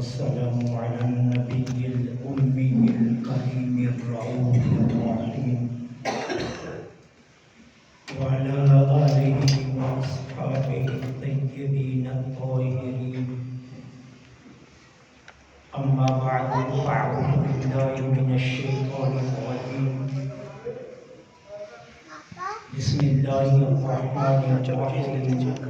والسلام على النبي الأمي الكريم الرؤوف الرحيم وعلى آله وأصحابه الطيبين الطاهرين. أما بعد فأعوذ بالله من الشيطان الرجيم. بسم الله الرحمن الرحيم.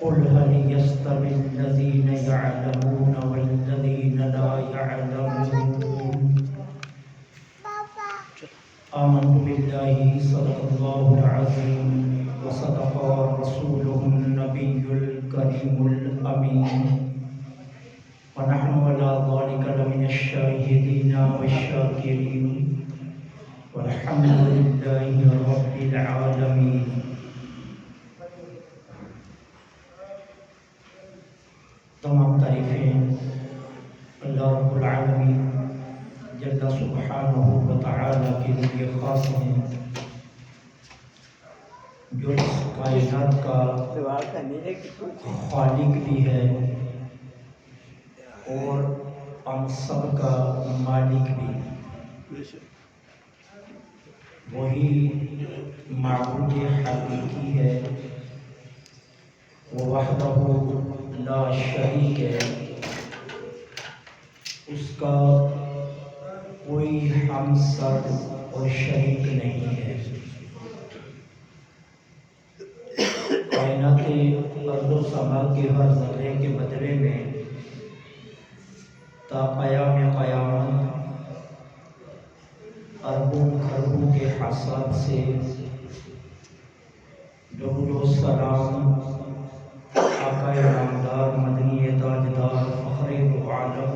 قل هل يستوي الذين يعلمون والذين لا يعلمون. آمنت بالله صدق الله العظيم وصدق رسوله النبي الكريم الأمين ونحن على ذلك لمن الشاهدين والشاكرين والحمد لله رب العالمين. تمام تعریفیں اللہ رب العالمین جل سبحانہ و تعالی کے لیے خاص ہیں، جو اس کائنات کا خالق بھی ہے اور ہم سب کا مالک بھی. وہی معبود حقیقی ہے، وہ وحدہ لا شریک ہے، اس کا کوئی ہمسر اور شریک نہیں ہے. کائنات ارض و سما کے ہر ذرے کے بدلے میں تا قیام قیامت اربوں خربوں کے حساب سے درود و سلام آقا نامدار مدنی تاجدار فخر دو عالم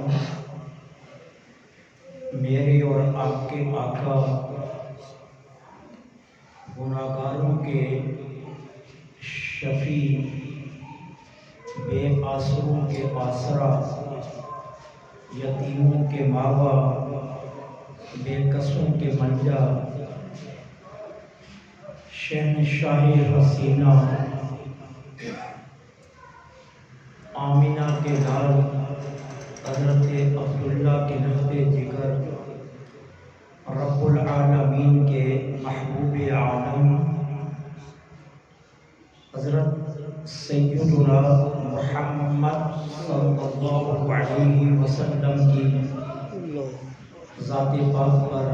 میرے اور آپ کے آقا گناہگاروں کے شفیع، بے آسروں کے آسرا، یتیموں کے ماوا، بے کسوں کے منجا، شہنشاہ حسینہ آمینہ کے لال حضرت عبداللہ کے نخل جگر، رب العالمین کے محبوب عالم حضرت سیدنا محمد صلی اللہ علیہ وسلم کی ذات پاک پر،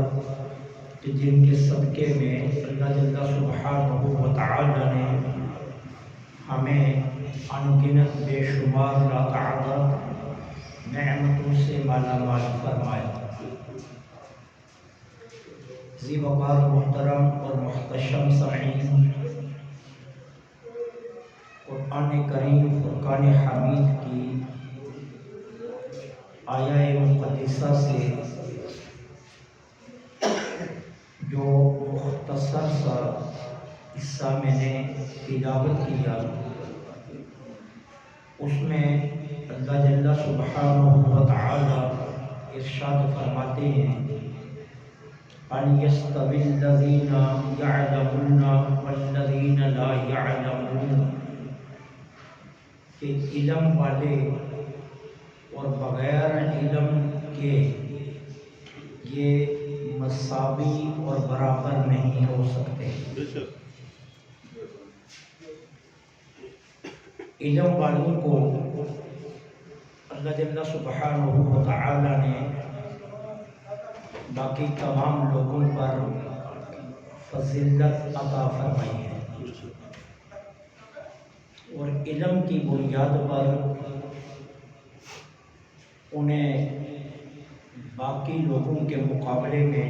جن کے صدقے میں اللہ جل سبحانہ و تعالی نے ہمیں انگنت بے شمار لاتعداد نعمتوں سے مالا مال فرمایا. ذی وقار محترم اور محتشم سامعین، قرآن کریم فرقان حمید کی آیہ مقدسہ سے جو مختصر سا حصہ میں نے تلاوت کیا، اس میں اللہ جل سبحانہ و تعالی ارشاد فرماتے ہیں: هل يستوي الذين يعلمون والذين لا يعلمون، کہ علم والے اور بغیر علم کے یہ مساوی اور برابر نہیں ہو سکتے. علم والوں کو اللہ جل سبحانہ و تعالی نے باقی تمام لوگوں پر فضیلت عطا فرمائی ہے، اور علم کی بنیاد پر انہیں باقی لوگوں کے مقابلے میں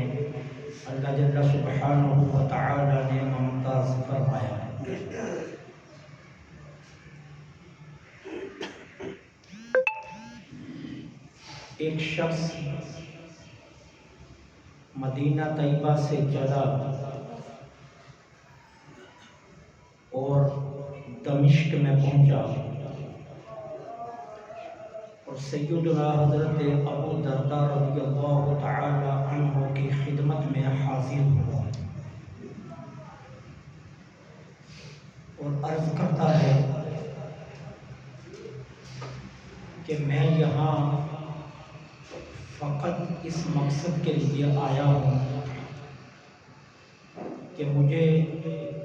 اللہ جل سبحانہ و تعالی نے ممتاز فرمایا ہے. ایک شخص مدینہ طیبہ سے چلا اور دمشق میں پہنچا، اور سیدنا حضرت ابو درداء رضی اللہ تعالی عنہ کی خدمت میں حاضر ہوا اور عرض کرتا ہے کہ میں یہاں فقط اس مقصد کے لیے آیا ہوں کہ مجھے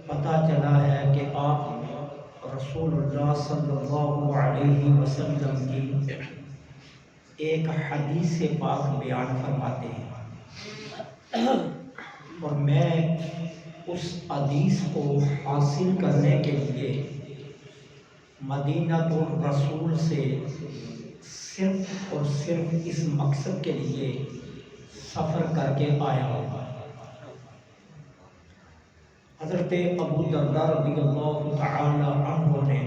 پتہ چلا ہے کہ آپ رسول اللہ صلی اللہ علیہ وسلم کی ایک حدیث پاک بیان فرماتے ہیں، اور میں اس حدیث کو حاصل کرنے کے لیے مدینہ الرسول سے صرف اور صرف اس مقصد کے لیے سفر کر کے آیا ہوں۔ حضرت ابو درداء رضی اللہ تعالی عنہ نے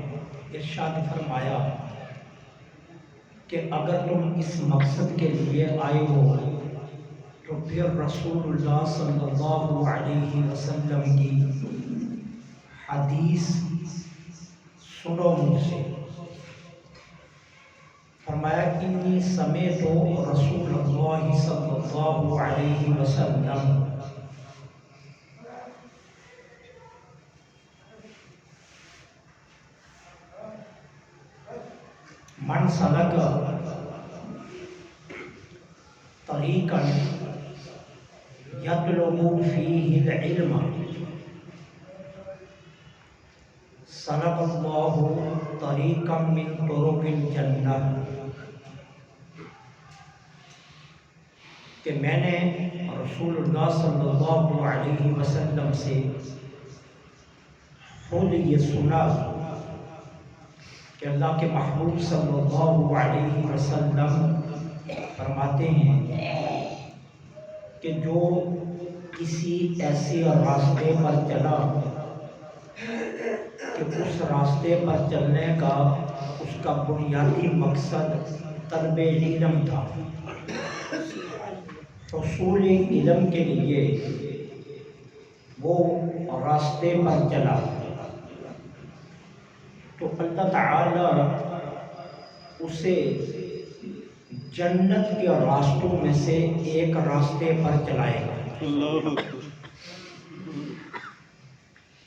ارشاد فرمایا کہ اگر تم اس مقصد کے لیے آئے ہو تو پھر رسول اللہ صلی اللہ علیہ وسلم کی حدیث سنو مجھ سے۔ فرمایا انی سمعت رسول اللہ صلی اللہ علیہ وسلم من سلک طریقا یطلب فیہ العلم سلک اللہ طریقا من طرق الجنہ، کہ میں نے رسول اللہ صلی اللہ علیہ وسلم سے خود یہ سنا کہ اللہ کے محبوب صلی اللہ علیہ وسلم فرماتے ہیں کہ جو کسی ایسے راستے پر چلا کہ اس راستے پر چلنے کا اس کا بنیادی مقصد طلب علم تھا، حصول علم کے لیے وہ راستے پر چلا، تو اللہ تعالی اسے جنت کے راستوں میں سے ایک راستے پر چلائے گا۔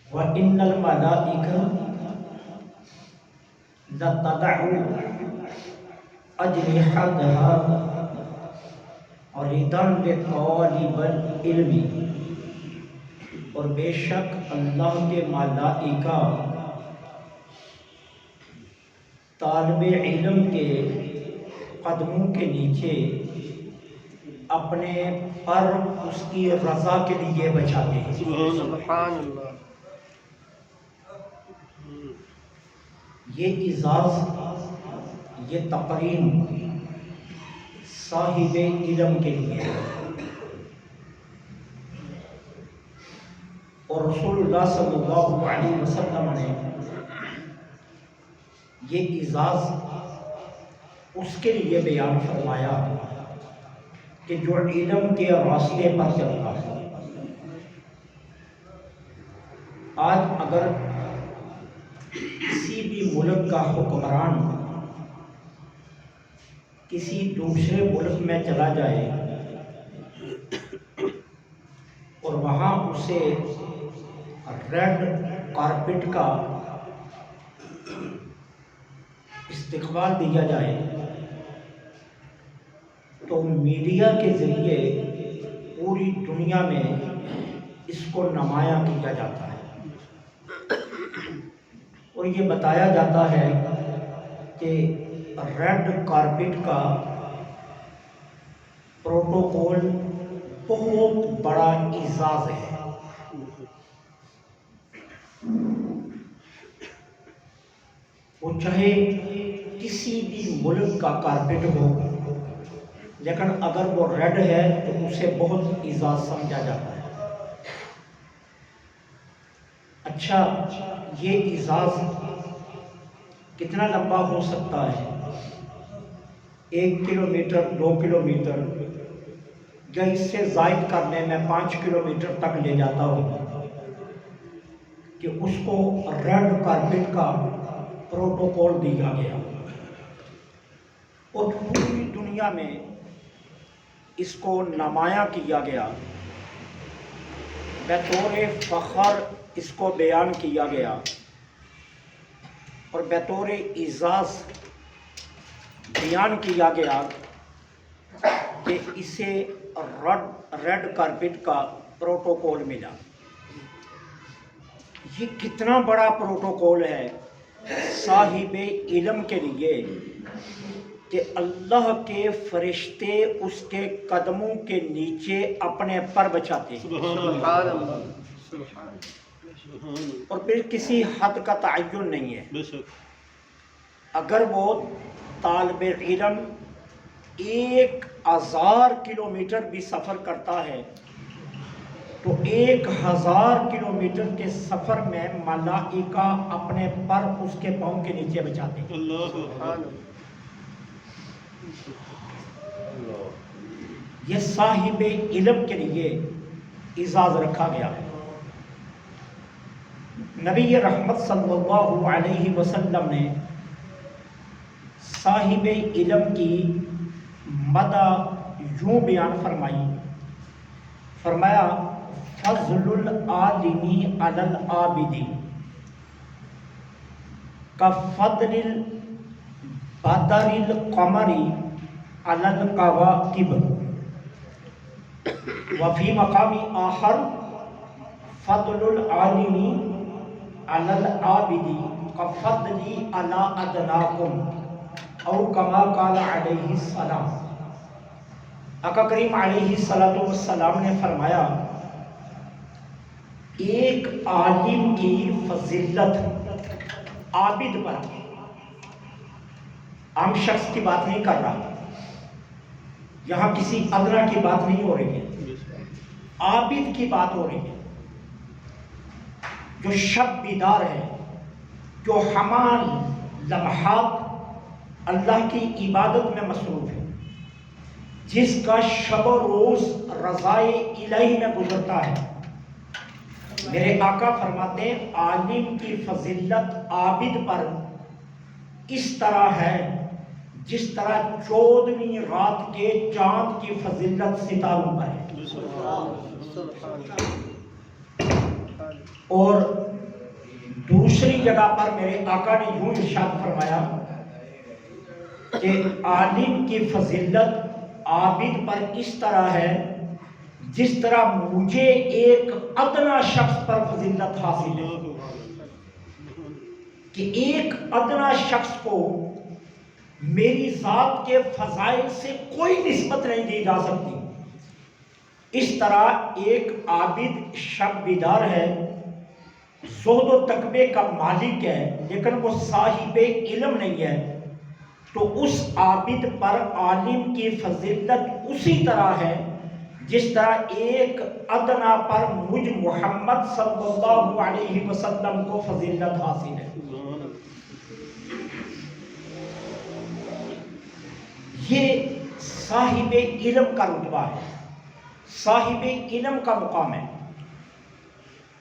وَإِنَّ الْمَلَائِكَةَ لَتَضَعُ أَجْنِحَتَهَا رِضًا لِطَالِبِ الْعِلْمِ، اور بے شک اللہ کے ملائکہ طالب علم کے قدموں کے نیچے اپنے پر اس کی رضا کے لیے بچاتے ہیں۔ سبحان اللہ۔ یہ اعزاز، یہ تقریم صاحب علم کے لیے ہے، اور رسول اللہ صلی اللہ علیہ وسلم نے یہ اعزاز اس کے لیے بیان فرمایا کہ جو علم کے راستے پر چلتا ہے۔ آج اگر کسی بھی ملک کا حکمران کسی دوسرے ملک میں چلا جائے اور وہاں اسے ریڈ کارپٹ کا استقبال دیا جائے تو میڈیا کے ذریعے پوری دنیا میں اس کو نمایاں کیا جاتا ہے، اور یہ بتایا جاتا ہے کہ ریڈ کارپٹ کا پروٹوکول بہت بڑا اعزاز ہے۔ وہ چاہے کسی بھی ملک کا کارپٹ ہو، لیکن اگر وہ ریڈ ہے تو اسے بہت اعزاز سمجھا جاتا ہے۔ اچھا، یہ اعزاز کتنا لمبا ہو سکتا ہے؟ 1 کلومیٹر، 2 کلومیٹر، یا اس سے زائد کرنے میں 5 کلومیٹر تک لے جاتا ہوں کہ اس کو ریڈ کارپٹ کا پروٹوکول دیا گیا، اور پوری دنیا میں اس کو نمایاں کیا گیا، بطور فخر اس کو بیان کیا گیا، اور بطور اعزاز بیان کیا گیا کہ اسے ریڈ کارپٹ کا پروٹوکول ملا۔ یہ کتنا بڑا پروٹوکول ہے صاحب علم کے لیے کہ اللہ کے فرشتے اس کے قدموں کے نیچے اپنے پر بچھاتے ہیں، اور پھر کسی حد کا تعین نہیں ہے۔ اگر وہ طالب علم 1000 کلومیٹر بھی سفر کرتا ہے تو 1000 کلومیٹر کے سفر میں ملائکہ اپنے پر اس کے پاؤں کے نیچے بچاتے ہیں۔ یہ صاحب علم کے لیے اعزاز رکھا گیا ہے۔ نبی رحمت صلی اللہ علیہ وسلم نے صاحب علم کی مدح یوں بیان فرمائی، فرمایا فضل العالمی علی العابد کفضل بدر القمر علی الکواکب، وفی مقام آخر فضل العالمی علی العابد کفضلی علی ادناکم او کما قال علیہ السلام۔ آقا کریم علیہ السلام نے فرمایا ایک عالم کی فضیلت عابد پر، عام شخص کی بات نہیں کر رہا، یہاں کسی ادنا کی بات نہیں ہو رہی ہے، عابد کی بات ہو رہی ہے، جو شب بیدار ہے، جو ہمان لمحات اللہ کی عبادت میں مصروف ہے، جس کا شب و روز رضائے الہی میں گزرتا ہے۔ میرے آقا فرماتے ہیں عالم کی فضیلت عابد پر اس طرح ہے جس طرح 14ویں رات کے چاند کی فضیلت ستاروں پر ہے۔ اور دوسری جگہ پر میرے آقا نے یوں ارشاد فرمایا کہ عالم کی فضیلت عابد پر اس طرح ہے جس طرح مجھے ایک ادنا شخص پر فضیلت حاصل ہے، کہ ایک ادنا شخص کو میری ذات کے فضائل سے کوئی نسبت نہیں دی جا سکتی، اس طرح ایک عابد شب بیدار ہے، زہد و تقوی کا مالک ہے، لیکن وہ صاحب علم نہیں ہے، تو اس عابد پر عالم کی فضیلت اسی طرح ہے جس طرح ایک ادنا پر مجھ محمد صلی اللہ علیہ وسلم کو فضیلت حاصل ہے۔ یہ صاحب علم کا رتبہ ہے، صاحب علم کا مقام ہے۔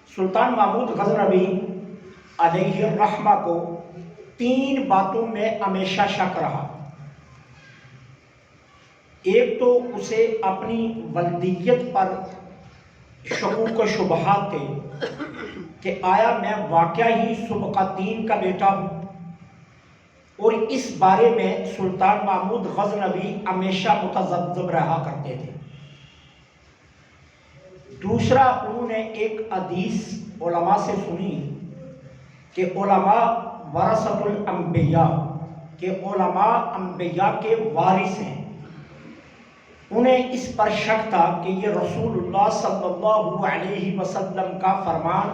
سلطان محمود غزنوی علیہ الرحمہ کو 3 باتوں میں ہمیشہ شک رہا۔ ایک تو اسے اپنی ولدیت پر شکوک و شبہات تھے کہ آیا میں واقعہ ہی سبقتین کا بیٹا ہوں، اور اس بارے میں سلطان محمود غزنوی ہمیشہ متذبذب رہا کرتے تھے۔ دوسرا انہوں نے ایک حدیث علماء سے سنی کہ علماء ورثۃ الانبیاء، کہ علماء انبیاء کے وارث ہیں۔ انہیں اس پر شک تھا کہ یہ رسول اللہ صلی اللہ علیہ وسلم کا فرمان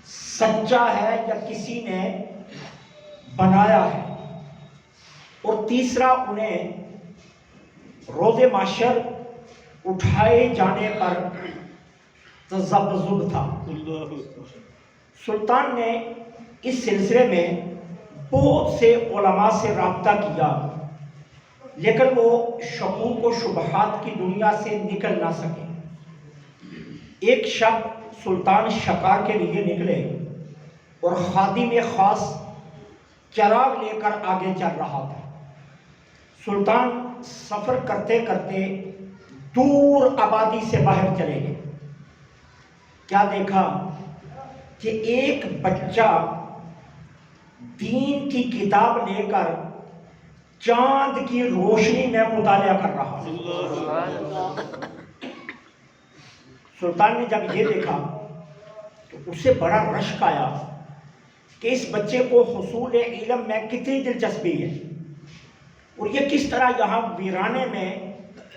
سچا ہے یا کسی نے بنایا ہے۔ اور تیسرا انہیں روز محشر اٹھائے جانے پر تذبذب تھا۔ سلطان نے اس سلسلے میں بہت سے علماء سے رابطہ کیا، لیکن وہ شکوک و شبہات کی دنیا سے نکل نہ سکے۔ ایک شب سلطان شکار کے لیے نکلے اور خادم خاص چراغ لے کر آگے چل رہا تھا۔ سلطان سفر کرتے کرتے دور آبادی سے باہر چلے گئے۔ کیا دیکھا کہ ایک بچہ دین کی کتاب لے کر چاند کی روشنی میں مطالعہ کر رہا ہوں۔ سلطان نے جب یہ دیکھا تو اسے بڑا رشک آیا کہ اس بچے کو حصول علم میں کتنی دلچسپی ہے، اور یہ کس طرح یہاں ویرانے میں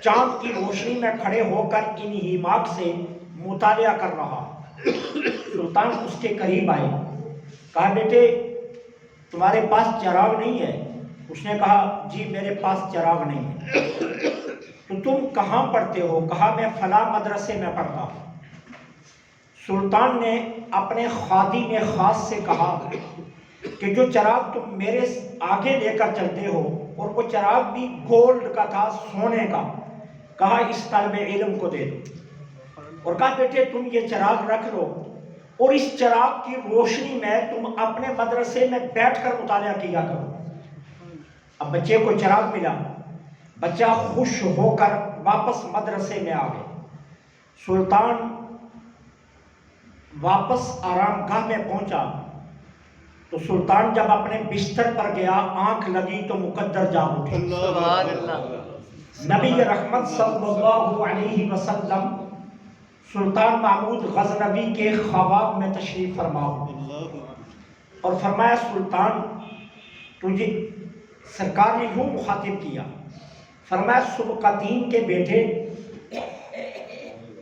چاند کی روشنی میں کھڑے ہو کر ان ہیماک سے مطالعہ کر رہا۔ سلطان اس کے قریب آئے، کہا بیٹے تمہارے پاس چراغ نہیں ہے؟ اس نے کہا جی میرے پاس چراغ نہیں ہے۔ تو تم کہاں پڑھتے ہو؟ کہا میں فلاں مدرسے میں پڑھتا ہوں۔ سلطان نے اپنے خادم خاص سے کہا کہ جو چراغ تم میرے آگے لے کر چلتے ہو، اور وہ چراغ بھی گولڈ کا تھا، سونے کا، کہا اس طالب علم کو دے دو، اور کہا بیٹے تم یہ چراغ رکھ لو، اور اس چراغ کی روشنی میں تم اپنے مدرسے میں بیٹھ کر مطالعہ کیا کرو۔ اب بچے کو چراغ ملا، بچہ خوش ہو کر واپس مدرسے میں آ گئے۔ سلطان واپس آرام گاہ میں پہنچا تو سلطان جب اپنے بستر پر گیا، آنکھ لگی تو مقدر جاگ اٹھے۔ نبی رحمت صلی اللہ علیہ وسلم سلطان محمود غزنوی کے خواب میں تشریف فرما اور فرمایا سلطان تجھے سرکار نے یوں مخاطب کیا، فرمایا سبقتین کے بیٹے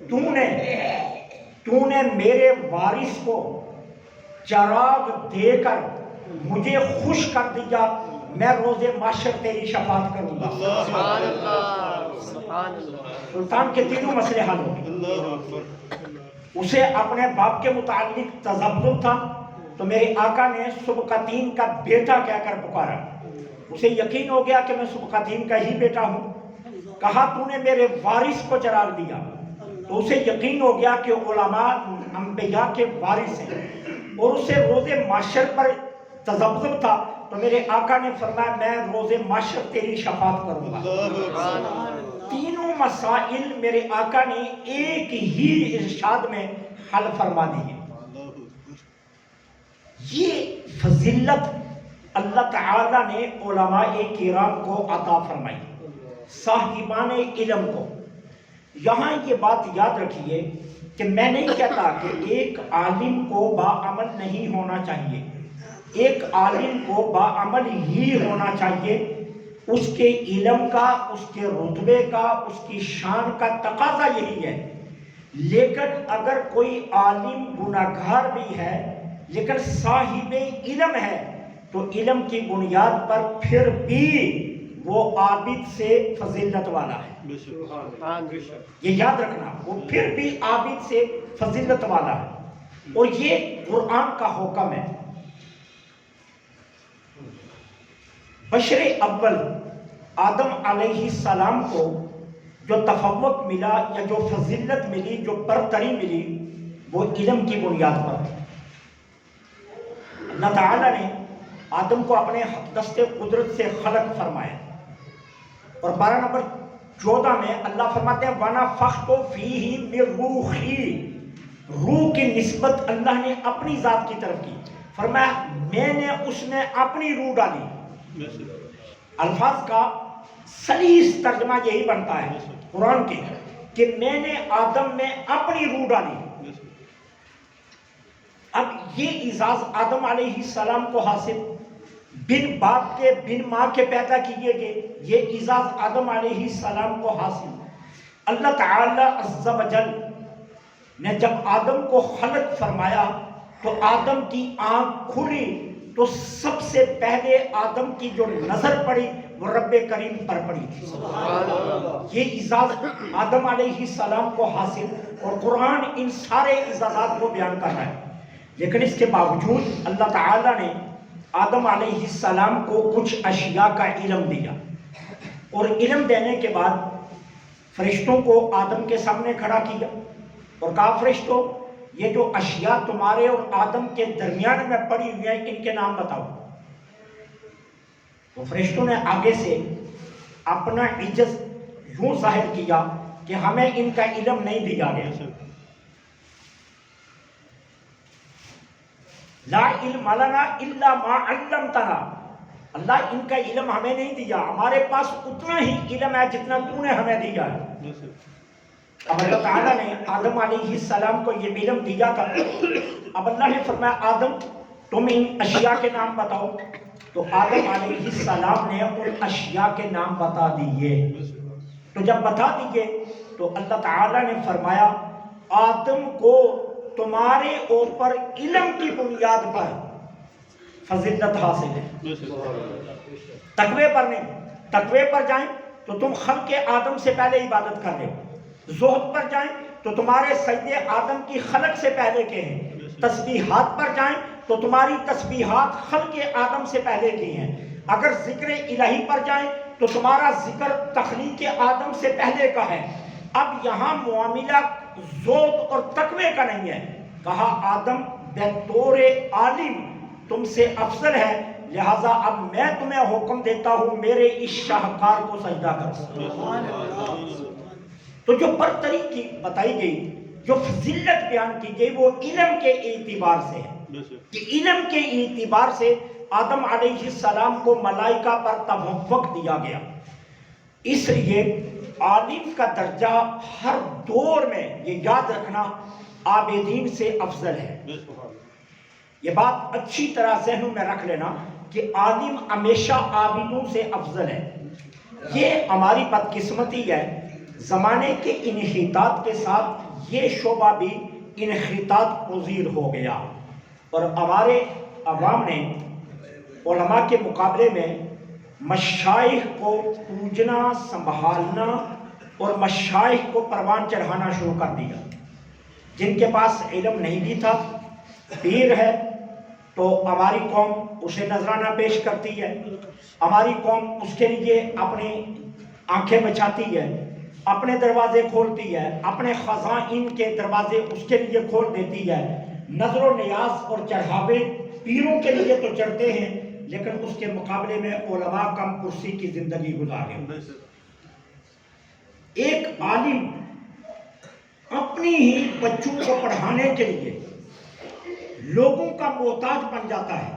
تو نے میرے وارث کو چراغ دے کر مجھے خوش کر دیا، میں روز محشر تیری شفاعت کروں گا۔ سلطان کے تینوں مسئلے حل ہو گئے۔ اسے اپنے باپ کے متعلق تذبذب تھا تو میرے آقا نے سبقتین کا بیٹا کہہ کر پکارا۔ اسے یقین ہو گیا کہ میں سبقتین کا ہی بیٹا ہوں۔ کہا تو نے میرے وارث کو چراغ دیا، تو اسے یقین ہو گیا کہ علماء انبیاء کے وارث ہیں، اور اسے روز محشر پر تذبذب تھا تو میرے آقا نے فرمایا میں روز محشر تیری شفاعت کروں گا۔ تینوں مسائل میرے آقا نے ایک ہی ارشاد میں حل فرما دیے۔ یہ فضیلت اللہ تعالی نے علماء کرام کو عطا فرمائی، صاحبان علم کو۔ یہاں یہ بات یاد رکھیے کہ میں نہیں کہتا کہ ایک عالم کو باعمل نہیں ہونا چاہیے، ایک عالم کو باعمل ہی ہونا چاہیے۔ اس کے علم کا، اس کے رتبے کا، اس کی شان کا تقاضا یہی ہے۔ لیکن اگر کوئی عالم گناہگار بھی ہے لیکن صاحب علم ہے تو علم کی بنیاد پر پھر بھی وہ عابد سے فضیلت والا ہے۔ یہ یاد رکھنا، وہ پھر بھی عابد سے فضیلت والا ہے، اور یہ قرآن کا حکم ہے۔ بشر اول آدم علیہ السلام کو جو تفوق ملا یا جو فضیلت ملی، جو برتری ملی، وہ علم کی بنیاد پر تھی۔ اللہ تعالیٰ نے آدم کو اپنے دست قدرت سے خلق فرمایا، اور پارہ نمبر 14 میں اللہ فرماتے ہیں وَنَفَخْتُ فِيهِ مِن رُوحِي، روح کی نسبت اللہ نے اپنی ذات کی طرف کی، فرمایا میں نے اس میں اپنی روح ڈالی۔ الفاظ کا سلیس ترجمہ یہی بنتا ہے قرآن کے کہ میں نے آدم میں اپنی روح ڈالی۔ اب یہ اعزاز آدم علیہ السلام کو حاصل، بن باپ کے بن ماں کے پیدا کیے گئے، یہ اعزاز آدم علیہ السلام کو حاصل۔ اللہ تعالی عز و جل نے جب آدم کو خلق فرمایا تو آدم کی آنکھ کھلی تو سب سے پہلے آدم کی جو نظر پڑی وہ رب کریم پر پڑی تھی۔ یہ اعزاز آدم علیہ السلام کو حاصل، اور قرآن ان سارے اعزازات کو بیان کر رہا ہے۔ لیکن اس کے باوجود اللہ تعالیٰ نے آدم علیہ السلام کو کچھ اشیاء کا علم دیا، اور علم دینے کے بعد فرشتوں کو آدم کے سامنے کھڑا کیا اور کہا فرشتوں یہ جو اشیاء تمہارے اور آدم کے درمیان میں پڑی ہوئی ہیں ان کے نام بتاؤ۔ تو فرشتوں نے آگے سے اپنا عجز یوں ظاہر کیا کہ ہمیں ان کا علم نہیں دیا گیا۔ لا علم لنا الا ما علمتنا، اللہ ان کا علم ہمیں نہیں دیا، ہمارے پاس اتنا ہی علم ہے جتنا تو نے ہمیں دیا ہے۔ اب اللہ تعالیٰ نے آدم علیہ السلام کو یہ علم دیا تھا، اب اللہ نے فرمایا آدم تم ان اشیاء کے نام بتاؤ، تو آدم علیہ السلام نے ان اشیاء کے نام بتا دیے۔ تو جب بتا دیے تو اللہ تعالیٰ نے فرمایا آدم کو تمہارے اوپر علم کی بنیاد پر فضیلت حاصل ہے، تقوی پر نہیں۔ تقوی پر جائیں تو تم خلق آدم سے پہلے عبادت کر رہے ہو، زہد پر جائیں تو تمہارے سید آدم کی خلق سے پہلے کے ہیں، تسبیحات پر جائیں تو تمہاری تسبیحات خلق آدم سے پہلے کی ہیں، اگر ذکر الہی پر جائیں تو تمہارا ذکر تخلیق آدم سے پہلے کا ہے۔ اب یہاں معاملہ زہد اور تقوی کا نہیں ہے، کہا آدم بطور عالم تم سے افضل ہے، لہذا اب میں تمہیں حکم دیتا ہوں میرے اس شاہکار کو سجدہ کرو۔ تو جو برتری کی بتائی گئی، جو فضیلت بیان کی گئی، وہ علم کے اعتبار سے ہے کہ علم کے اعتبار سے آدم علیہ السلام کو ملائکہ پر تفوق دیا گیا۔ اس لیے عالم کا درجہ ہر دور میں، یہ یاد رکھنا، عابدین سے افضل ہے۔ یہ بات اچھی طرح ذہنوں میں رکھ لینا کہ عالم ہمیشہ عابدوں سے افضل ہے۔ یہ ہماری بدقسمتی ہے، زمانے کے انحطاط کے ساتھ یہ شعبہ بھی انحطاط پذیر ہو گیا، اور ہمارے عوام نے علماء کے مقابلے میں مشائخ کو پوجنا، سنبھالنا اور مشائخ کو پروان چڑھانا شروع کر دیا۔ جن کے پاس علم نہیں بھی تھا، پیر ہے تو ہماری قوم اسے نذرانہ پیش کرتی ہے، ہماری قوم اس کے لیے اپنی آنکھیں بچاتی ہے، اپنے دروازے کھولتی ہے، اپنے خزائن کے دروازے اس کے لیے کھول دیتی ہے۔ نظر و نیاز اور چڑھاوے پیروں کے لیے تو چڑھتے ہیں، لیکن اس کے مقابلے میں علماء کم کرسی کی زندگی گزارے۔ ایک عالم اپنی ہی بچوں کو پڑھانے کے لیے لوگوں کا محتاج بن جاتا ہے،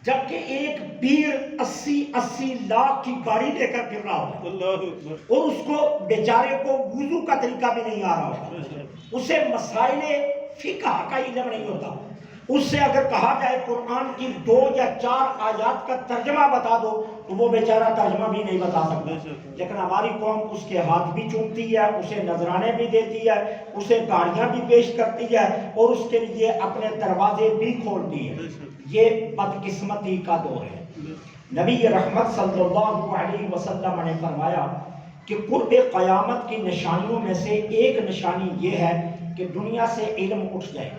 جبکہ ایک پیر 80 لاکھ کی گاڑی لے کر پھر رہا ہوتا ہے اور اس کو بیچارے کو وضو کا طریقہ بھی نہیں آ رہا ہوتا، اسے مسائل فقہ کا علم نہیں ہوتا۔ اس سے اگر کہا جائے قرآن کی 2 یا 4 آیات کا ترجمہ بتا دو تو وہ بیچارہ ترجمہ بھی نہیں بتا سکتا، لیکن ہماری قوم اس کے ہاتھ بھی چومتی ہے، اسے نذرانے بھی دیتی ہے، اسے گاڑیاں بھی پیش کرتی ہے اور اس کے لیے اپنے دروازے بھی کھولتی ہے۔ یہ بدقسمتی کا دور ہے۔ نبی رحمت صلی اللہ علیہ وسلم نے فرمایا کہ قرب قیامت کی نشانیوں میں سے ایک نشانی یہ ہے کہ دنیا سے علم اٹھ جائے۔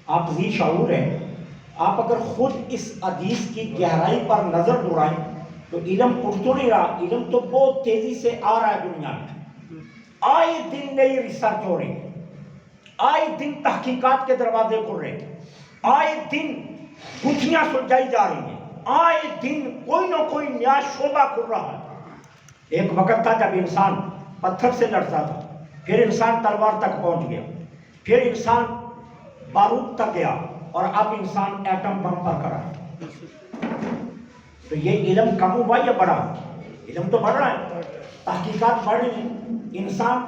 آپ ذی شعور ہیں، آپ اگر خود اس حدیث کی گہرائی پر نظر دوڑائیں تو علم اٹھ تو نہیں رہا، علم تو بہت تیزی سے آ رہا ہے دنیا میں۔ آئے دن نئی ریسرچ ہو رہی ہے، آئے دن تحقیقات کے دروازے کھل رہے ہیں، آئے دن گتھیاں سلجھائی جا رہی ہیں، آئے دن کوئی نہ کوئی نیا شعبہ کھل رہا ہے۔ ایک وقت تھا جب انسان پتھر سے لڑتا تھا، پھر انسان تلوار تک پہنچ گیا، پھر انسان بارود تک گیا، اور اب انسان ایٹم بم پر کھڑا ہے۔ تو یہ علم کم ہوا یا بڑھا؟ علم تو بڑھ رہا ہے، تحقیقات بڑھ رہی ہیں۔ انسان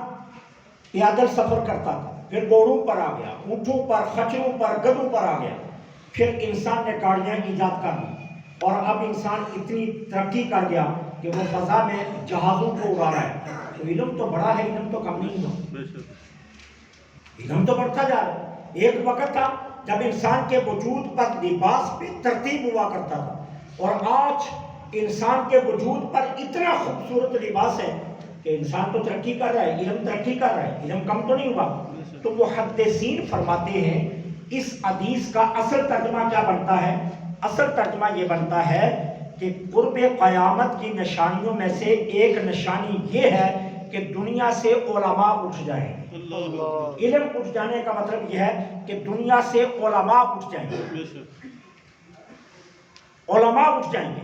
پیادل سفر کرتا تھا، پھر گھوڑوں پر آ گیا، اونٹوں پر، خچروں پر، گدھوں پر آ گیا، پھر انسان نے گاڑیاں ایجاد کر دی، اور اب انسان اتنی ترقی کر گیا کہ وہ فضا میں جہازوں کو اڑا رہا ہے۔ تو علم تو بڑا ہے، علم تو کم نہیں ہوا، علم تو بڑھتا جا رہا ہے۔ ایک وقت تھا جب انسان کے وجود پر لباس پہ ترتیب ہوا کرتا تھا، اور آج انسان کے وجود پر اتنا خوبصورت لباس ہے کہ انسان تو ترقی کر رہا ہے، علم ترقی کر رہا ہے، علم کم تو نہیں ہوا۔ تو محدثین فرماتے ہیں اس حدیث کا اصل ترجمہ کیا بنتا ہے؟ اصل ترجمہ یہ بنتا ہے کہ قرب قیامت کی نشانیوں میں سے ایک نشانی یہ ہے کہ دنیا سے علماء اٹھ جائیں۔ علم اٹھ جانے کا مطلب یہ ہے کہ دنیا سے علماء اٹھ جائیں گے، علماء اٹھ جائیں گے۔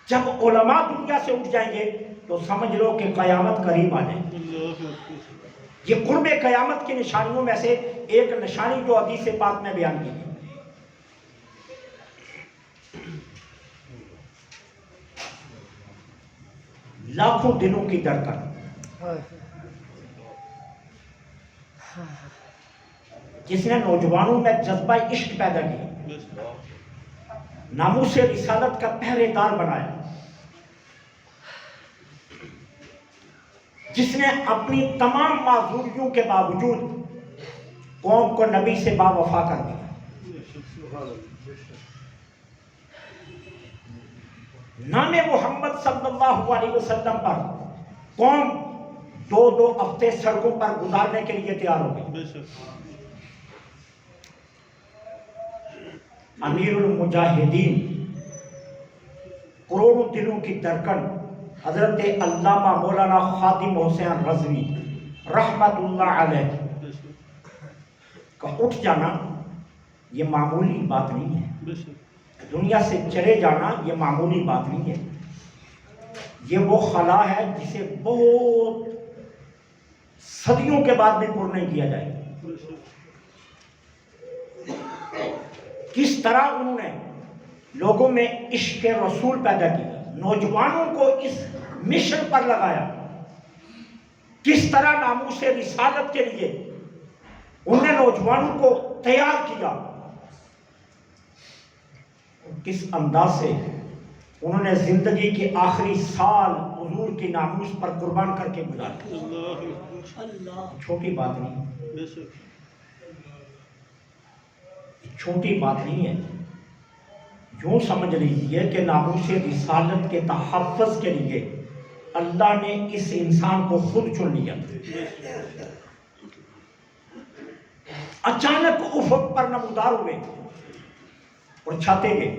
جب علماء دنیا سے اٹھ جائیں گے تو سمجھ لو کہ قیامت قریب آ جائے گی۔ یہ قرب قیامت کی نشانیوں میں سے ایک نشانی جو حدیث پاک میں بیان کی گئی۔ لاکھوں دلوں کی دھڑکن، جس نے نوجوانوں میں جذبہ عشق پیدا کیا، ناموس رسالت کا پہرے دار بنایا، جس نے اپنی تمام معذوریوں کے باوجود قوم کو نبی سے باوفا کر دیا۔ نام محمد صلی اللہ علیہ وسلم پر قوم 2 ہفتے سڑکوں پر گزارنے کے لیے تیار ہو گئی۔ امیر المجاہدین، کروڑوں دلوں کی دھڑکن، حضرت علامہ مولانا خادم حسین رضوی رحمت اللہ علیہ کا اٹھ جانا یہ معمولی بات نہیں ہے، دنیا سے چلے جانا یہ معمولی بات نہیں ہے، یہ وہ خلا ہے جسے بہت صدیوں کے بعد بھی پر نہیں کیا جائے۔ کس طرح انہوں نے لوگوں میں عشق رسول پیدا کیا، نوجوانوں کو اس مشن پر لگایا، کس طرح ناموس رسالت کے لیے انہوں نے نوجوانوں کو تیار کیا، کس انداز سے انہوں نے زندگی کے آخری سال حضور کی ناموس پر قربان کر کے گزارے۔ چھوٹی بات نہیں، چھوٹی بات نہیں ہے۔ یوں سمجھ لیجیے کہ ناموس رسالت کے تحفظ کے لیے اللہ نے اس انسان کو خود چن لیا۔ اچانک افق پر نمودار ہوئے اور چھاتے گئے۔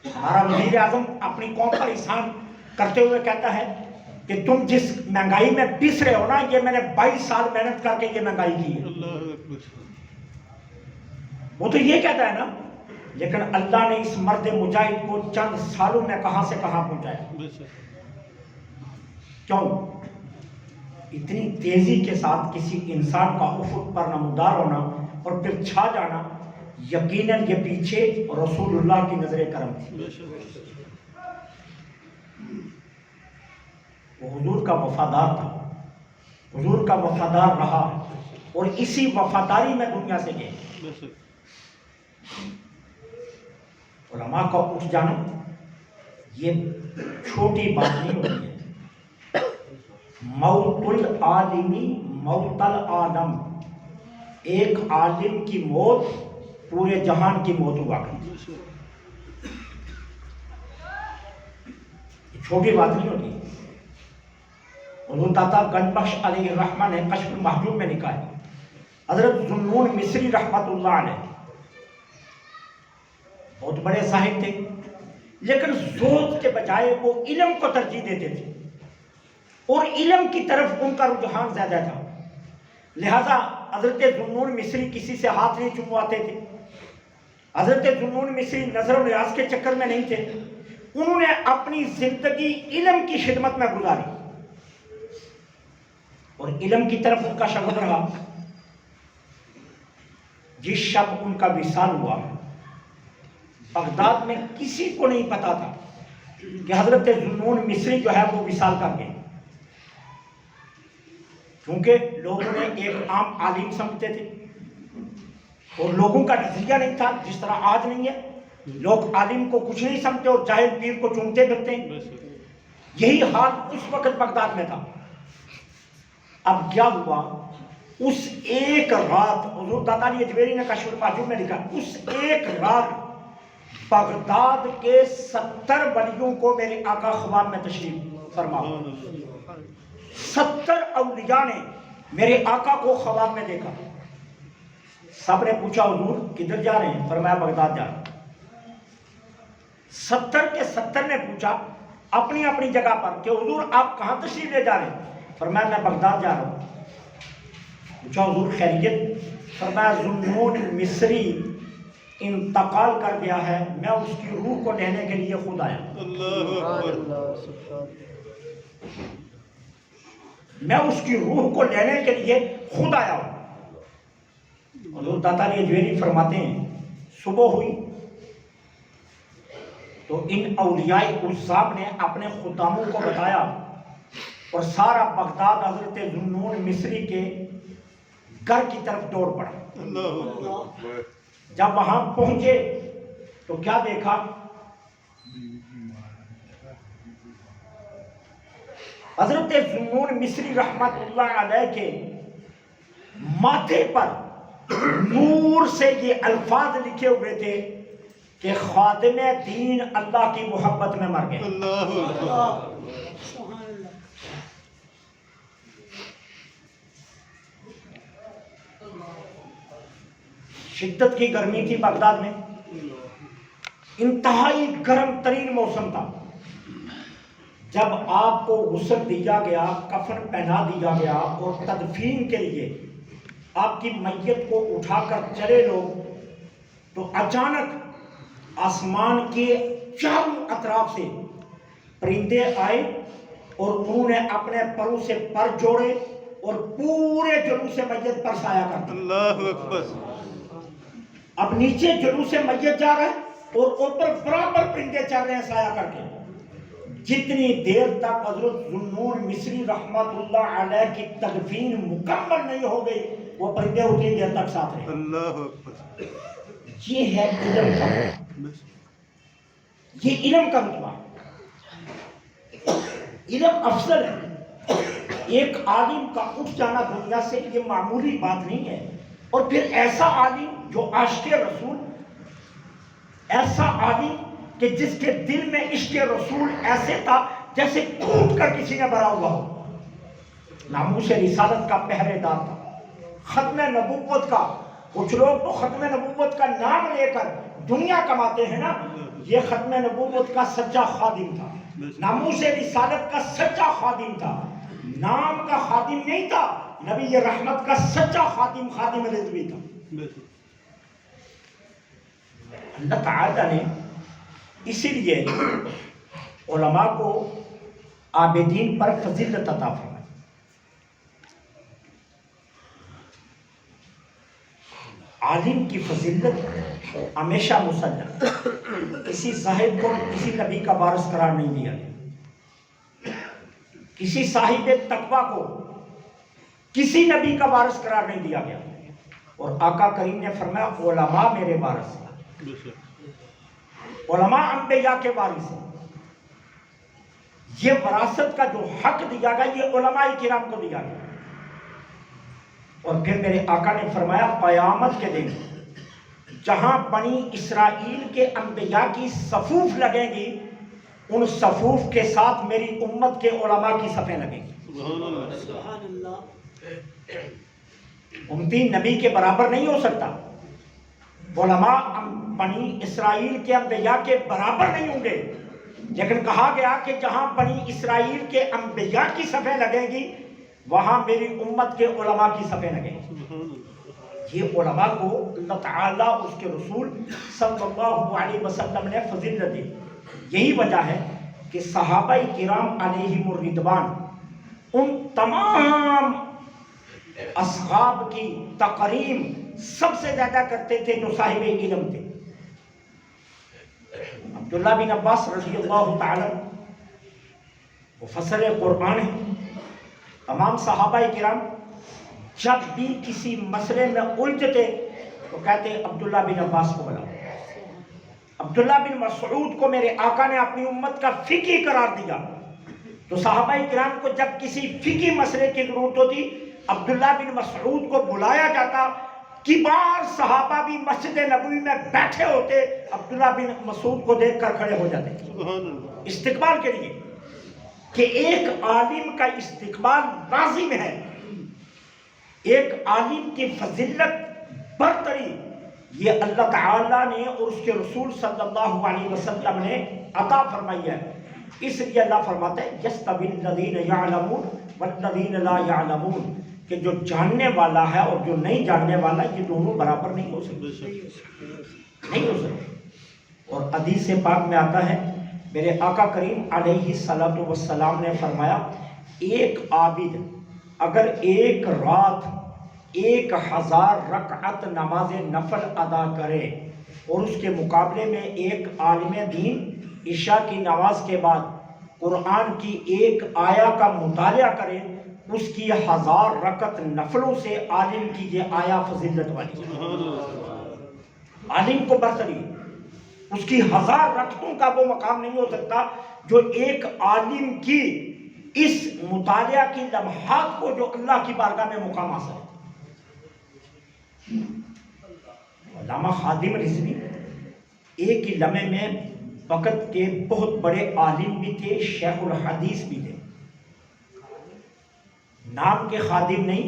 ہمارا وزیر اعظم اپنی قوم پر احسان کرتے ہوئے کہتا ہے کہ تم جس مہنگائی میں پس رہے ہو نا، یہ میں نے 22 سال محنت کر کے یہ مہنگائی کی ہے۔ وہ تو یہ کہتا ہے نا، لیکن اللہ نے اس مرد مجاہد کو چند سالوں میں کہاں سے کہاں پہنچایا۔ کیوں؟ اتنی تیزی کے ساتھ کسی انسان کا افق پر نمودار ہونا اور پھر چھا جانا، یقیناً یہ پیچھے رسول اللہ کی نظر کرم تھی۔ وہ حضور کا وفادار تھا، حضور کا وفادار رہا اور اسی وفاداری میں دنیا سے گئے۔ علماء کا اٹھ جانا یہ چھوٹی بات نہیں ہوتی ہے۔ موت العالمی موت العالم، ایک عالم کی موت پورے جہان کی موت ہوا کرتی، چھوٹی بات نہیں ہوتی۔ حضور داتا گنج بخش علیہ الرحمہ نے کشف المحجوب میں لکھا ہے، حضرت ذوالنون مصری رحمت اللہ علیہ بہت بڑے صاحب تھے، لیکن زہد کے بجائے وہ علم کو ترجیح دیتے تھے اور علم کی طرف ان کا رجحان زیادہ تھا، لہذا حضرت ذوالنون مصری کسی سے ہاتھ نہیں چمواتے تھے۔ حضرت ذوالنون مصری نظر و نیاز کے چکر میں نہیں تھے، انہوں نے اپنی زندگی علم کی خدمت میں گزاری اور علم کی طرف ان کا شغف رہا۔ جس شب ان کا وصال ہوا، بغداد میں کسی کو نہیں پتا تھا کہ حضرت ذوالنون مصری جو ہے وہ وصال کر گئے، کیونکہ لوگوں نے ایک عام عالم سمجھتے تھے اور لوگوں کا نظریہ نہیں تھا جس طرح آج نہیں ہے، لوگ عالم کو کچھ نہیں سمجھتے اور جاہل پیر کو چومتے پھرتے ہیں۔ یہی حال اس وقت بغداد میں تھا۔ اب کیا ہوا، اس ایک رات، حضور داتا علی اجمیری نے کشف المحجوب میں لکھا، اس ایک رات بغداد کے 70 ولیوں کو میرے آقا خواب میں تشریف فرما، 70 اولیاء نے میرے آقا کو خواب میں دیکھا۔ سب نے پوچھا حضور کدھر جا رہے ہیں؟ فرمایا بغداد جا رہے ہیں۔ 70 کے 70 نے پوچھا اپنی اپنی جگہ پر کہ حضور آپ کہاں تشریف لے جا رہے ہیں؟ فرمایا میں بغداد جا رہا ہوں۔ پوچھا حضور خیریت؟ فرمایا ذوالنون مصری انتقال کر گیا ہے، میں اس کی روح کو لینے کے لیے خود آیا، میں اس کی روح کو لینے کے لیے خود آیا ہوں۔ حضور داتا علی اجمیری فرماتے ہیں صبح ہوئی، تو ان اولیاء عزاب نے اپنے خداموں کو بتایا اور سارا بغداد حضرت ذوالنون مصری کے گھر کی طرف دوڑ پڑا۔ جب وہاں پہنچے تو کیا دیکھا؟ حضرت ذوالنون مصری رحمت اللہ علیہ کے ماتھے پر نور سے یہ الفاظ لکھے ہوئے تھے کہ خادم دین اللہ کی محبت میں مر گئے۔ شدت کی گرمی تھی بغداد میں، انتہائی گرم ترین موسم تھا۔ جب آپ کو غسل دیا گیا، کفن پہنا دیا گیا اور تدفین کے لیے آپ کی میت کو اٹھا کر چلے لوگ، تو اچانک آسمان کے چاروں اطراف سے پرندے آئے اور انہوں نے اپنے پروں سے پر جوڑے اور پورے جلوس میت پر سایہ کر دیا۔ اللہ اکبر۔ اب نیچے جلوس میت جا رہا ہے اور اوپر برابر پرندے چل رہے ہیں سایہ کر کے۔ جتنی دیر تک حضرت ذوالنون مصری رحمت اللہ علیہ کی تدفین مکمل نہیں ہو گئی، وہ پرندے اتنی دیر تک ساتھ رہے۔ اللہ اکبر۔ یہ ہے علم کا، یہ علم کا رتبہ۔ علم افضل ہے۔ ایک عالم کا اٹھ جانا دنیا سے یہ معمولی بات نہیں ہے، اور پھر ایسا عالم جو عاشق رسول، ایسا عالم کہ جس کے دل میں عشق رسول ایسے تھا جیسے ٹوٹ کر کسی نے بھرا ہوا ہو، ناموس رسالت کا پہرے دار تھا، ختم نبوت کا۔ کچھ لوگ تو ختم نبوت کا نام لے کر دنیا کماتے ہیں نا، یہ ختم نبوت کا سچا خادم تھا، ناموس رسالت کا سچا خادم تھا، نام کا خادم نہیں تھا، نبی رحمت کا سچا خادم، خادم رضوی تھا۔ اللہ تعالی نے اسی لیے علماء کو عابدین پر فضیلت عطا فرمائی۔ عالم کی فضیلت ہمیشہ مسلم، کسی زاہد کو کسی نبی کا وارث قرار نہیں دیا گیا، کسی صاحب تقویٰ کو کسی نبی کا وارث قرار نہیں دیا گیا، اور آقا کریم نے فرمایا علماء میرے وارث ہیں، علماء انبیاء کے وارث ہیں۔ یہ وراثت کا جو حق دیا گیا یہ علماء کرام کو دیا گیا۔ اور پھر میرے آقا نے فرمایا قیامت کے دن جہاں بنی اسرائیل کے انبیاء کی صفوف لگیں گی، ان صفوف کے ساتھ میری امت کے علماء کی صفیں لگیں گی۔ سبحان اللہ۔ امتی نبی کے برابر نہیں ہو سکتا، علماء بنی اسرائیل کے انبیاء کے برابر نہیں ہوں گے، لیکن کہا گیا کہ جہاں بنی اسرائیل کے انبیاء کی صفیں لگیں گی وہاں میری امت کے علماء کی صفیں لگیں گی۔ یہ علماء کو اللہ تعالیٰ اس کے رسول صلی اللہ علیہ وسلم نے فضیلت دی۔ یہی وجہ ہے کہ صحابہ کرام علیہم الرضوان ان تمام اصحاب کی تقریم سب سے زیادہ کرتے تھے جو صاحب علم تھے۔ عبداللہ بن عباس رضی اللہ تعالی مفسر قرآن ہے۔ تمام صحابہ کرام جب بھی کسی مسئلے میں الجھتے تو کہتے عبداللہ بن عباس کو بلاؤ۔ عبداللہ بن مسعود کو میرے آقا نے اپنی امت کا فقی قرار دیا، تو صحابہ کرام کو جب کسی فقی مسئلے کی ضرورت ہوتی عبداللہ بن مسعود کو بلایا جاتا۔ کبار صحابہ بھی مسجد نبوی میں بیٹھے ہوتے، عبداللہ بن مسعود کو دیکھ کر کھڑے ہو جاتے استقبال کے لیے، کہ ایک عالم کا استقبال لازم ہے۔ ایک عالم کی فضیلت برتری یہ اللہ تعالیٰ نے اور اس کے رسول صلی اللہ علیہ وسلم نے عطا فرمائی ہے۔ اس لیے اللہ فرماتا ہے یستوی الذین یعلمون والذین لا یعلمون، کہ جو جاننے والا ہے اور جو نہیں جاننے والا یہ دونوں برابر نہیں ہو سکتے، نہیں ہو سکتے۔ اور حدیث پاک میں آتا ہے میرے آقا کریم علیہ الصلوۃ والسلام نے فرمایا ایک عابد اگر ایک رات 1000 رکعت نماز نفل ادا کرے اور اس کے مقابلے میں ایک عالم دین عشاء کی نماز کے بعد قرآن کی ایک آیا کا مطالعہ کرے، اس کی 1000 رکعت نفلوں سے عالم کی یہ آیا فضیلت والی عالم کو برتری، اس کی 1000 رکعتوں کا وہ مقام نہیں ہو سکتا جو ایک عالم کی اس مطالعہ کی لمحات کو جو اللہ کی بارگاہ میں مقام حاصل ہے۔ علامہ خادم رضوی ایک ہی لمحے میں وقت کے بہت بڑے عالم بھی تھے، شیخ الحدیث بھی تھے، نام کے خادم نہیں،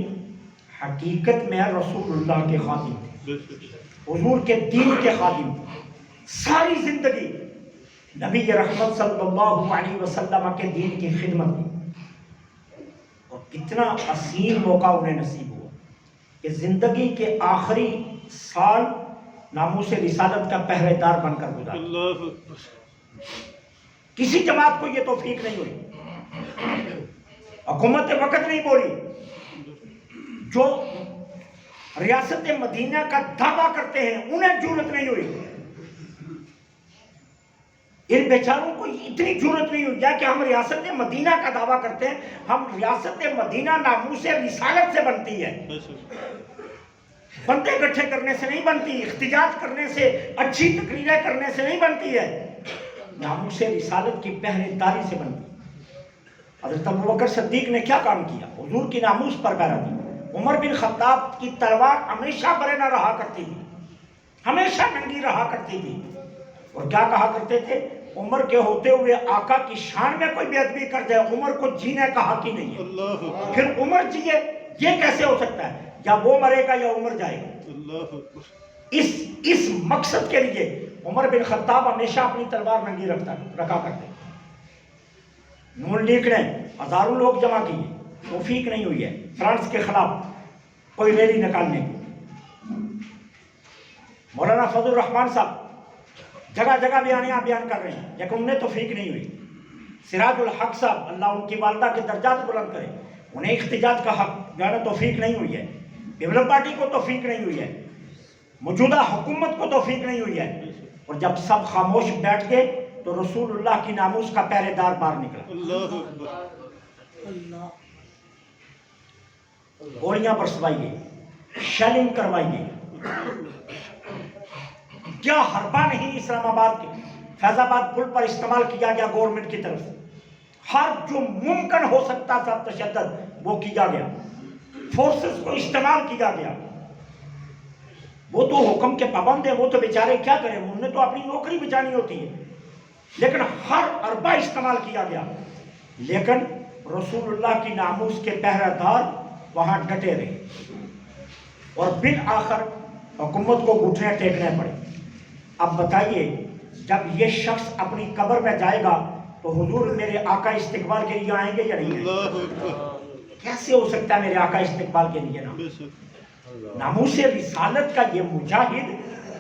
حقیقت میں رسول اللہ کے خادم تھے، حضور کے دین کے خادم تھے، ساری زندگی نبی رحمت صلی اللہ علیہ وسلم کے دین کی خدمت کی، اور کتنا عظیم موقع انہیں نصیب ہوا کہ زندگی کے آخری سال ناموس رسالت کا پہرے دار بن کر گزارا۔ کسی جماعت کو یہ توفیق نہیں ہوئی، حکومت وقت نہیں بولی، جو ریاست مدینہ کا دعویٰ کرتے ہیں انہیں جرأت نہیں ہوئی، ان بیچاروں کو اتنی جرأت نہیں ہوئی کہ ہم ریاست مدینہ کا دعویٰ کرتے ہیں، ہم ریاست مدینہ ناموس رسالت سے بنتی ہے، بندے اکٹھے کرنے سے نہیں بنتی، احتجاج کرنے سے، اچھی تقریریں کرنے سے نہیں بنتی ہے، ناموس رسالت کی پہرے داری سے بنتی ہے۔ حضرت ابوبکر صدیق نے کیا کام کیا؟ حضور کی ناموس پر پہرا دی۔ عمر بن خطاب کی تلوار ہمیشہ برے نہ رہا کرتی تھی، ہمیشہ ننگی رہا کرتی تھی، اور کیا کہا کرتے تھے؟ عمر کے ہوتے ہوئے آقا کی شان میں کوئی بے ادبی کر جائے، عمر کو جینے کا حق ہی نہیں ہے، پھر عمر جیے یہ کیسے ہو سکتا ہے؟ یا وہ مرے گا یا عمر جائے گا۔ اس مقصد کے لیے عمر بن خطاب ہمیشہ اپنی تلوار ننگی رکھا کرتے۔ نون لیگ نے ہزاروں لوگ جمع کیے، توفیق نہیں ہوئی ہے فرانس کے خلاف کوئی ریلی نکالنے کی۔ مولانا فضل الرحمان صاحب جگہ جگہ بیان کر رہے ہیں، لیکن انہیں توفیق نہیں ہوئی۔ سراج الحق صاحب اللہ ان کی والدہ کے درجات بلند کرے، انہیں احتجاج کا حق جانا توفیق نہیں ہوئی ہے، پیپلز پارٹی کو توفیق نہیں ہوئی ہے، موجودہ حکومت کو توفیق نہیں ہوئی ہے، اور جب سب خاموش بیٹھ گئے تو رسول اللہ کی ناموس کا پہرے دار باہر نکلا، گولیاں برسوائی گئی، شیلنگ کروائی گئی۔ کیا حربہ نہیں اسلام آباد کے فیض آباد پل پر استعمال کیا گیا گورنمنٹ کی طرف سے، ہر جو ممکن ہو سکتا تھا تشدد وہ کیا گیا، فورسز کو استعمال کیا گیا۔ وہ تو حکم کے پابند ہیں، وہ تو بیچارے کیا کریں، انہوں نے تو اپنی نوکری بچانی ہوتی ہے، لیکن ہر حربہ استعمال کیا گیا، لیکن رسول اللہ کی ناموس کے پہرہ دار وہاں ڈٹے رہے، اور بالآخر حکومت کو گھٹنے ٹیکنے پڑے۔ اب بتائیے جب یہ شخص اپنی قبر میں جائے گا تو حضور میرے آقا استقبال کے لیے آئیں گے یا نہیں آئیں گے؟ کیسے ہو سکتا ہے میرے آقا استقبال کے لیے نا؟ ناموس رسالت کا یہ مجاہد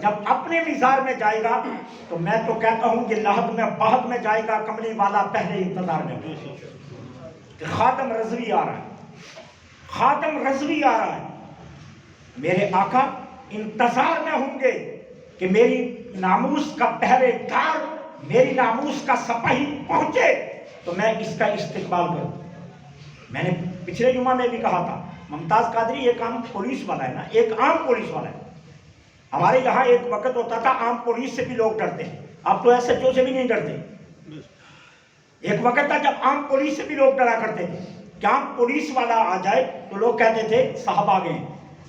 جب اپنے مزار میں جائے گا تو میں تو کہتا ہوں کہ لحد میں بہت میں جائے گا، کملی والا پہلے انتظار میں کہ خاتم رضوی آ رہا ہے، خاتم رضوی آ رہا ہے، میرے آقا انتظار میں ہوں گے کہ میری ناموس کا پہرے دار، میری ناموس کا سپاہی پہنچے تو میں اس کا استقبال کروں۔ میں نے پچھلے جمعہ میں بھی کہا تھا، ممتاز قادری ایک عام پولیس والا ہے نا، ایک عام پولیس والا ہے۔ ہمارے یہاں ایک وقت ہوتا تھا عام پولیس سے بھی لوگ ڈرتے ہیں، اب تو ایس ایچ او سے بھی نہیں ڈرتے۔ ایک وقت تھا جب عام پولیس سے بھی لوگ ڈرا کرتے تھے کہ عام پولیس والا آ جائے تو لوگ کہتے تھے صاحب آ گئے،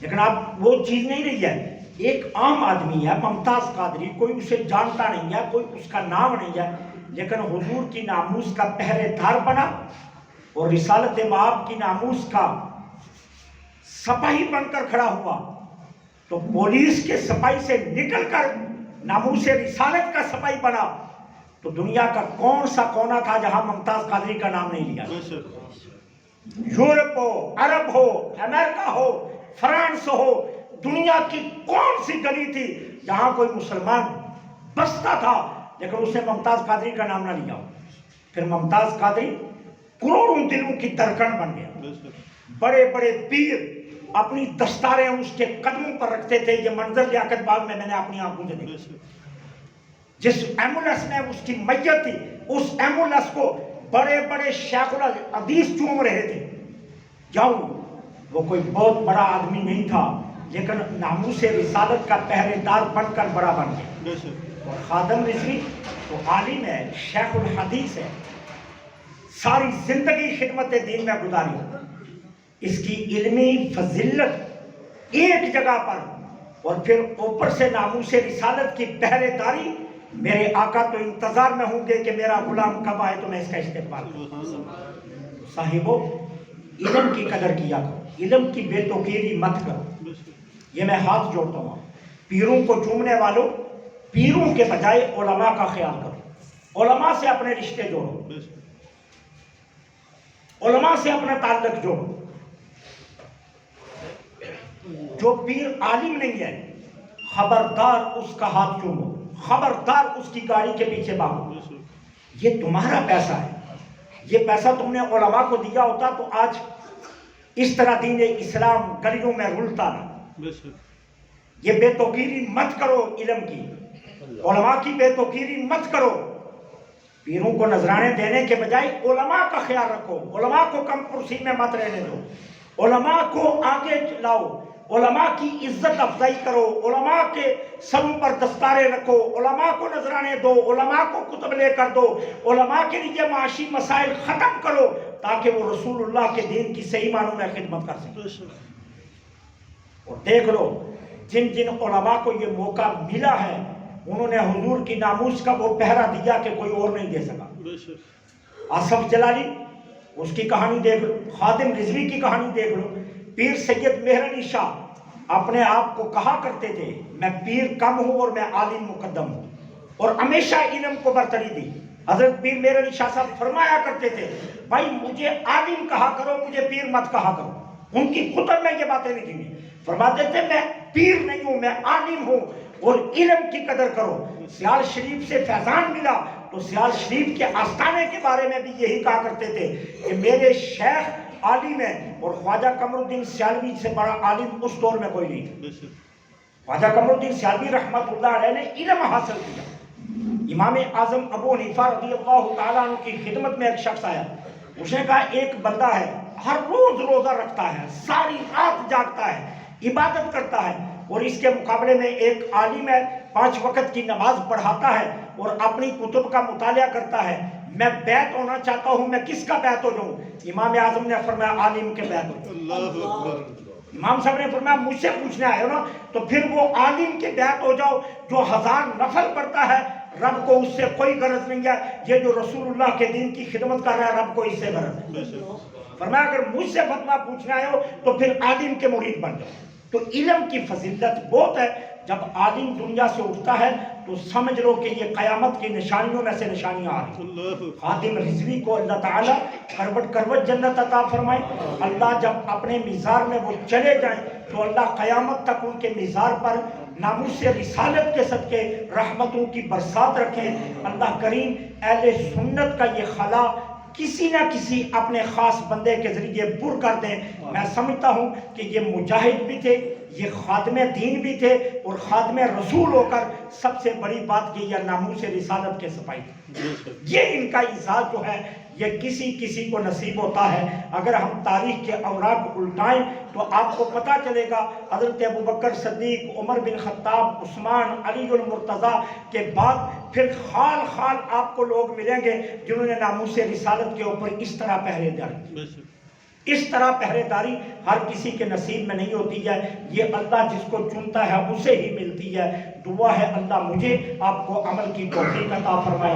لیکن اب وہ چیز نہیں رہی ہے۔ ایک عام آدمی ہے ممتاز قادری، کوئی اسے جانتا نہیں ہے، کوئی اس کا نام نہیں ہے، لیکن حضور کی ناموس کا پہرے دار بنا اور رسالت مآب کی ناموس کا سپاہی بن کر کھڑا ہوا، تو پولیس کے سپاہی سے نکل کر ناموس رسالت کا سپاہی بنا، تو دنیا کا کون سا کونا تھا جہاں ممتاز قادری کا نام نہیں لیا؟ یورپ ہو، عرب ہو، امریکہ ہو، فرانس ہو، دنیا کی کون سی گلی تھی جہاں کوئی مسلمان بستا تھا لیکن اس نے ممتاز قادری کا نام نہ لیا؟ پھر ممتاز قادری کروڑوں دلوں کی دھڑکن بن گیا، بڑے بڑے پیر اپنی دستاریں اس کے قدموں پر رکھتے تھے. یہ منظر لیاقت باغ میں نے اپنی آنکھوں سے دیکھا. جس ایمبولینس میں اس کی میت تھی, اس ایمبولینس کو بڑے بڑے شیخ الحدیث چوم رہے تھے. کیوں؟ وہ کوئی بہت بڑا آدمی نہیں تھا, لیکن ناموس رسالت کا پہرے دار بن کر بڑا بن گیا. اور خادم رضوی تو عالم ہے, شیخ الحدیث ہے, ساری زندگی خدمت دین میں گزاری. اس کی علمی فضیلت ایک جگہ پر, اور پھر اوپر سے ناموس رسالت کی پہرے داری. میرے آقا تو انتظار میں ہوں گے کہ میرا غلام کب آئے تو میں اس کا استقبال کروں. صاحبو, علم کی قدر کیا کرو, علم کی بے توقیری مت کرو. یہ میں ہاتھ جوڑتا ہوں, پیروں کو چومنے والوں, پیروں کے بجائے علماء کا خیال کرو. علماء سے اپنے رشتے جوڑو, علماء سے اپنا تعلق جوڑو. جو پیر عالم نہیں ہے, خبردار اس کا ہاتھ چومو, خبردار اس کی گاڑی کے پیچھے بھاگو. یہ تمہارا پیسہ ہے. یہ پیسہ تم نے علماء کو دیا ہوتا تو آج اس طرح دین اسلام گلیوں میں رلتا نہ. یہ بے توقیری مت کرو علم کی, علماء کی بے توقیری مت کرو. پیروں کو نذرانے دینے کے بجائے علماء کا خیال رکھو. علماء کو کم کرسی میں مت رہنے دو, علماء کو آگے لاؤ, علماء کی عزت افزائی کرو, علماء کے سروں پر دستاریں رکھو, علماء کو نذرانے دو, علماء کو کتب لے کر دو, علماء کے لیے معاشی مسائل ختم کرو تاکہ وہ رسول اللہ کے دین کی صحیح معنوں میں خدمت کر سکیں. اور دیکھ لو, جن جن علماء کو یہ موقع ملا ہے انہوں نے حضور کی ناموس کا وہ پہرا دیا کہ کوئی اور نہیں دے سکا. آصف جلالی, اس کی کہانی دیکھ لو, خادم رضوی کی کہانی دیکھ لو, پیر سید مہر علی شاہ اپنے آپ کو کہا کرتے تھے میں پیر کم ہوں اور میں عالم مقدم ہوں, اور ہمیشہ علم کو برتری دی. حضرت پیر مہر علی شاہ صاحب فرمایا کرتے تھے بھائی مجھے عالم کہا کرو, مجھے پیر مت کہا کرو. ان کی خطب میں یہ باتیں لکھی ہوئی, فرماتے تھے میں پیر نہیں ہوں, میں عالم ہوں, اور علم کی قدر کرو. سیال شریف سے فیضان ملا تو سیال شریف کے آستانے کے بارے میں بھی یہی کہا کرتے تھے کہ میرے شیخ عالم ہے, اور خواجہ قمر الدین سیالوی سے بڑا عالم اس دور میں کوئی نہیں تھا. خواجہ قمر الدین سیالوی رحمت اللہ علیہ نے علم حاصل کیا. امام اعظم ابو حنیفہ رضی اللہ تعالیٰ عنہ کی خدمت میں ایک شخص آیا, اس نے کہا ایک بندہ ہے ہر روز روزہ رکھتا ہے, ساری رات جاگتا ہے, عبادت کرتا ہے, اور اس کے مقابلے میں ایک عالم ہے 5 وقت کی نماز پڑھاتا ہے اور اپنی کتب کا مطالعہ کرتا ہے. میں بیعت ہونا چاہتا ہوں, میں کس کا بیعت ہو جاؤں؟ امام اعظم نے فرمایا عالم کے بیعت ہو. امام صاحب نے فرمایا مجھ سے پوچھنے آئے ہو نا, تو پھر وہ عالم کے بیعت ہو جاؤ جو 1000 نفل پڑھتا ہے, رب کو اس سے کوئی غرض نہیں ہے. یہ جو رسول اللہ کے دین کی خدمت کر رہا ہے رب کو اس سے غرض ہے. فرمایا اگر مجھ سے فتویٰ پوچھنے آئے ہو تو پھر عالم کے مرید بن جاؤ. تو علم کی فضیلت بہت ہے. جب عالم دنیا سے اٹھتا ہے تو سمجھ لو کہ یہ قیامت کی نشانیوں میں سے نشانیاں آ رہی. خادم رضوی کو اللہ تعالیٰ کروٹ کروٹ جنت عطا فرمائے. اللہ جب اپنے میزار میں وہ چلے جائیں تو اللہ قیامت تک ان کے میزار پر ناموس رسالت کے صدقے رحمتوں کی برسات رکھیں. اللہ کریم اہل سنت کا یہ خلا کسی نہ کسی اپنے خاص بندے کے ذریعے پر کر دیں. میں سمجھتا ہوں کہ یہ مجاہد بھی تھے, یہ خادم دین بھی تھے, اور خادم رسول ہو کر سب سے بڑی بات کہ یہ ناموس رسالت کے صفائی تھی. یہ ان کا اعزاز جو ہے یہ کسی کسی کو نصیب ہوتا ہے. اگر ہم تاریخ کے اوراق الٹائیں تو آپ کو پتہ چلے گا حضرت ابوبکر صدیق, عمر بن خطاب, عثمان, علی المرتضیٰ کے بعد پھر خال خال آپ کو لوگ ملیں گے جنہوں نے ناموس رسالت کے اوپر اس طرح پہرے داری. اس طرح پہرے داری ہر کسی کے نصیب میں نہیں ہوتی ہے. یہ اللہ جس کو چنتا ہے اسے ہی ملتی ہے. دعا ہے اللہ مجھے آپ کو عمل کی توفیق عطا فرمائے.